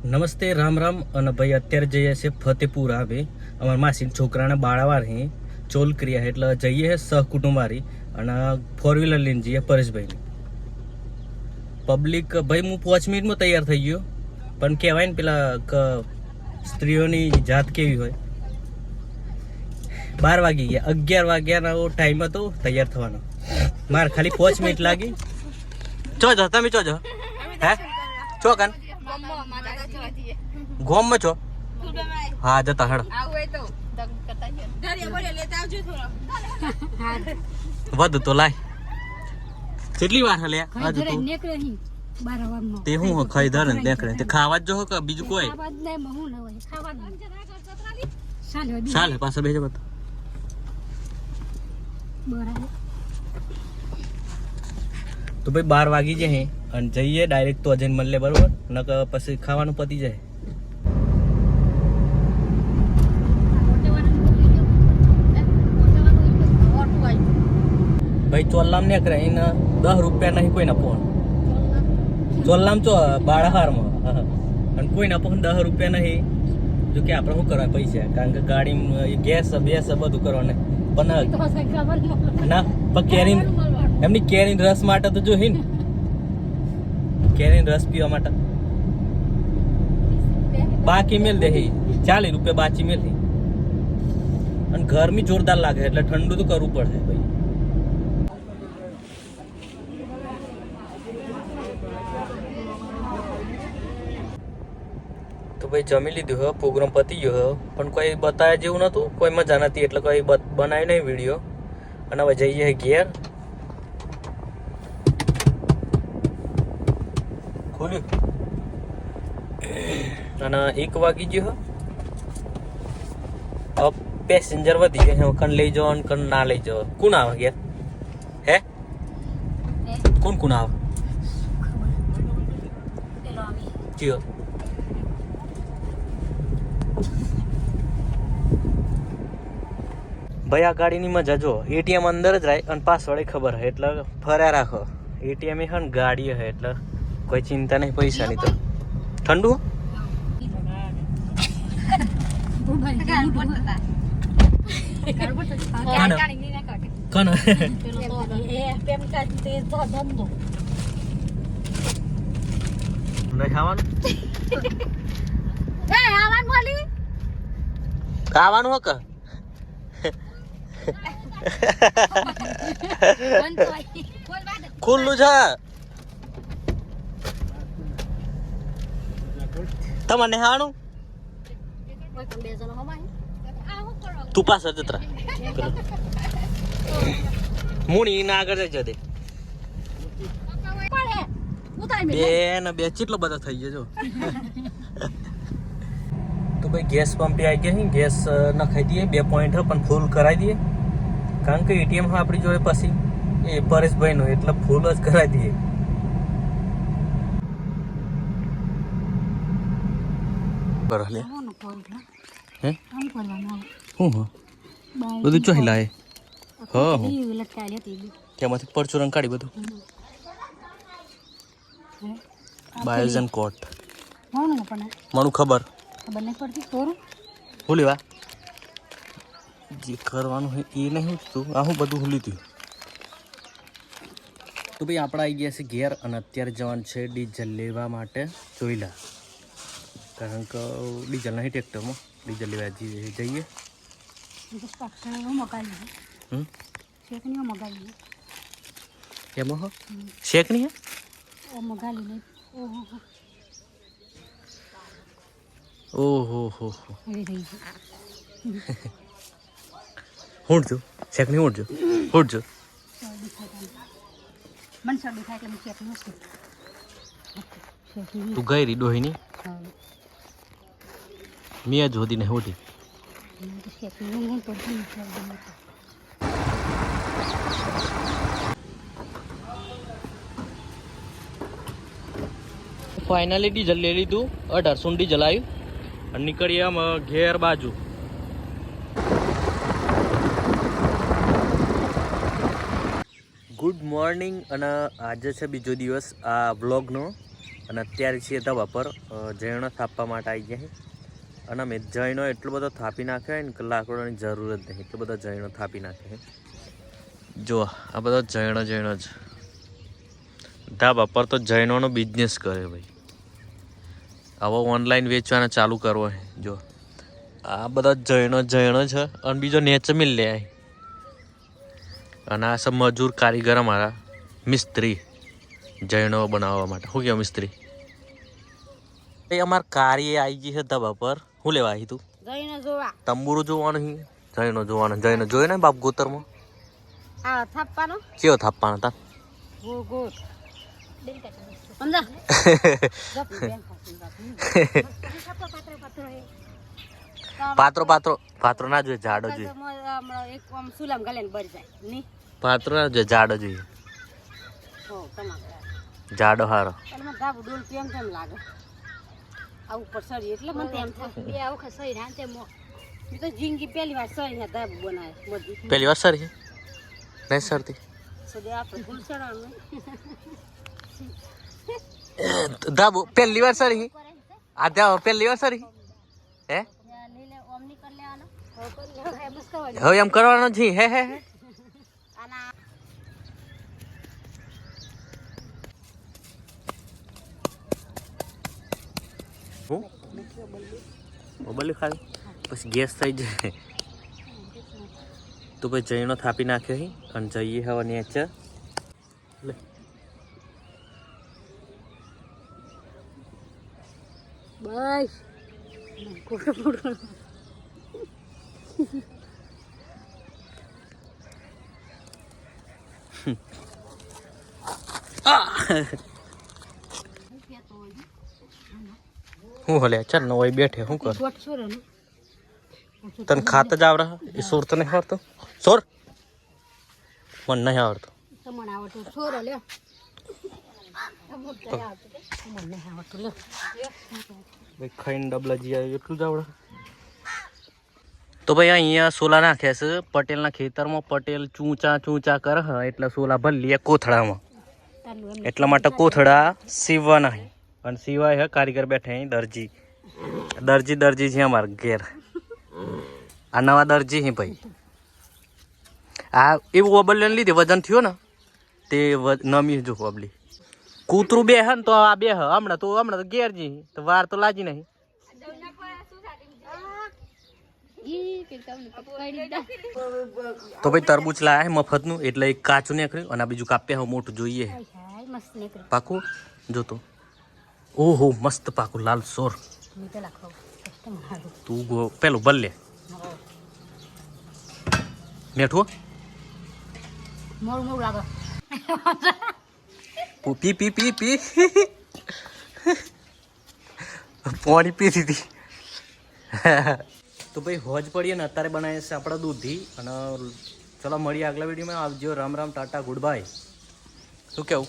નમસ્તે રામ રામ અને ભાઈ અત્યારે જઈએ છે ફતેપુર આવે અમારા માસીના છોકરાને બાળાવાર હે ચોલ કર્યા એટલે જઈએ છે સહકુટુંબવારી અને 4 વ્હીલર લઈને જઈએ પરેશભાઈની પબ્લિક ભાઈ હું 5 મિનિટમાં તૈયાર થઈ ગયો પણ કહેવાય ને પેલા સ્ત્રીઓની જાત કેવી હોય 12 વાગી ગયા 11 વાગ્યાનો ટાઈમ હતો તૈયાર થવાનો મારે ખાલી 5 મિનિટ લાગી ચો જો તમે ચો જો હે ચો કાન ગોમ માં છો હા જતા હેડ વધ તો લાય કેટલી વાર હલે આજે તો તે હું ખાઈ ધરે ને દેખરે તે ખાવા જ જો કે બીજું કોઈ ચાલે પાછા બેજો બતા તો ભાઈ 12 વાગી જાય અને જઈએ ડાયરેક્ટ તો અજન મળે બરોબર નક પછી ખાવાનું પતી જાય ભાઈ ચોલ્લામ ને કરે એને 10 રૂપિયા નહીં કોઈના ફોન ચોલ્લામ ચો બાળાહારમાં અને કોઈના ફોન 10 રૂપિયા નહીં જો કે આપણે શું કરવા પૈસા કારણ કે ગાડી ગેસ બેસ બધું કરવાનું પણ ના પણ કેરીન એમની કેરીન રસ માટે તો જો ને કેરીન રસ પીવા માટે બાકી મેલ દે 40 રૂપિયા બાચી મેલ અને ગરમી જોરદાર લાગે એટલે ઠંડુ તો કરવું પડે ભાઈ તો ભાઈ જમી લીધું હો પ્રોગ્રામ પતી ગયો હો પણ કોઈ બતાવ્યા જેવું નતું કોઈ મજા નથી એટલે કોઈ બનાવ્યું નહીં વિડીયો અને હવે જઈએ ઘેર ખોલ્યું અને 1 વાગી ગયો હવે પેસેન્જર વધી ગયા કણ લઈ જાવ અને કણ ના લઈ જાવ કોણ આવે ઘેર હે કોણ આવે કયો ભાઈ આ ગાડીની મજા જો એટીએમ અંદર જ રહે અને પાસવર્ડ ખબર હે એટલે ફર્યા રાખો એટીએમ એ હે ગાડી હે એટલે કોઈ ચિંતા નહીં પૈસાની તો ઠંડુ ખાવાનું હક ખુલ્લું છે તમને હાણું તું પાછળ જતરા મુણી ના આગળ જઈ જતે બે ને બે કેટલો બધા થઈ ગયો જો તો ભાઈ ગેસ પંપે આવી ગયા ગેસ નખાઈ દઈએ 2 પોઈન્ટ પણ ફૂલ કરાવી દઈએ કારણ કે એટીએમ આપણી જોડે પછી એ પરેશભાઈનું એટલે ફૂલ જ કરાવી દઈએ બરાબર હે હું બધું ચોહી લાય હા તેમાંથી પરચુરણ કાઢી બધું બાયોઝન કોટ મને ખબર હું લેવા જે કરવાનું હોય એ નહીં તું આ હું બધું ભૂલી હતું તો ભાઈ આપણે આવી ગયા છે ઘેર અને અત્યારે જવાનું છે ડીઝલ લેવા માટે જોઈલા કારણ કે ડીઝલ નહીં ટ્રેક્ટરમાં ડીઝલ લેવા જઈએ એમાં હો શેક નહીં ઓહો હો હોડજો શેક નહીં હોડજો તું ગઈ રહી ડોહીની મેં જ હોતી ને હોતી ફાઇનલી ડીઝલ લઈ લીધું 1800 ડીઝલ આવ્યું અને નીકળીએ આમ ઘેર બાજુ ગુડ મોર્નિંગ અને આજે છે બીજો દિવસ આ વ્લોગનો અને અત્યારે છીએ ધાબા પર જૈનો થાપવા માટે આવી ગયા છે. અને અમે જૈનો એટલો બધો થાપી નાખ્યો હોય ને કે લાકડાની જરૂર જ નહીં, એટલો બધો જૈનો થાપી નાખે છે. જો આ બધો જૈનો જ ધાબા પર તો જૈનોનો બિઝનેસ કરે ભાઈ. હવે ઓનલાઈન વેચવાના ચાલુ કરવો છે. જો આ બધા જૈનો છે અને બીજો નેચે મિલ લે. અને આ સબ મજૂર કારીગર અમારા મિસ્ત્રી જૈનો બનાવવા માટે. શું કહેવાય મિસ્ત્રી? એ અમાર કાર્ય આવી ગઈ છે ધાબા પર. શું લેવા આવી તું? જૈનો જોવા. તંબુરું જોવાનું છે, જૈનો જોવાનું. જૈનો જોયો ને બાપ ગોતરમાં? આ થાપવાનો કેવો થાપવાનો તા? ગોત સમજા. પાત્રો ના જોઈએ, જાડો જોઈએ. એક આમ સુલામ ગાલે ને બળી જાય ની. પાત્રો ના જોઈએ, જાડો જોઈએ. હો તમારે જાડો હારો. એટલે મને ધાબુ ડોલ કેમ લાગે આ ઉપર સરી એટલે મને એમ થાય બે આ વખત સરી રાંતે મો મેં તો જિંદગી પહેલી વાર સરી ને ધાબુ બનાવે બધી. પહેલી વાર સરી નહીં સરતી સદે આપણે ભૂલ ચડાવવાનું ધાબુ પહેલી વાર સરી. આ પહેલી વાર સરી હે? હવે એમ કરવાનો છે. હે મોબાઈલ ખાલી પછી ગેસ થઈ જાય તો પછી જઈનો થાપી નાખ્યો અને જઈએ હવે નેચર. બસ કોડો કોડો હું હલે ચાલ ને ઓય બેઠે શું કર? તને ખાત જ આવડે? એ સોર તો નહીં આવડતો? સોર મને નહીં આવડતો. તમને આવડતું સોર લે ખાઈને ડબલા જી આવ્યું એટલું જ આવડે. તો ભાઈ અહીંયા સોલા નાખ્યા છે પટેલના ખેતરમાં. પટેલ ચૂંચા કરે એટલે સોલા ભરી કોથળામાં. એટલા માટે કોથળા સીવવાના છે. અને સિવાય હે કારીગર બેઠા અહીં દરજી છે અમારા ઘેર. આ નવા દરજી છે ભાઈ. આ એવું ઓબલ્યાને લીધે વજન થયો ને તે નમી જો ઓબલી. કૂતરું બે હે ને તો આ બે હ હમણાં તો ઘેર જી તો વાર તો લાજી નહીં. તો ભાઈ તરબૂચ લાયા હે મફતનું એટલે એક કાચું નીકળ્યું અને આ બીજું કાપ્યા મોટું જોઈએ પાકું જોતો. ઓહો મસ્ત પાકું લાલ સોર. તું પેલું ભલ લે મેઠું પી પી પી પી પાણી પી દીધી. તો ભાઈ હોજ પડીએ ને અત્યારે બનાવીએ છે આપણા દૂધી. અને ચલો મળીએ આગલા વિડીયોમાં. આવજો. Ram Ram tata good bye. શું કેવું?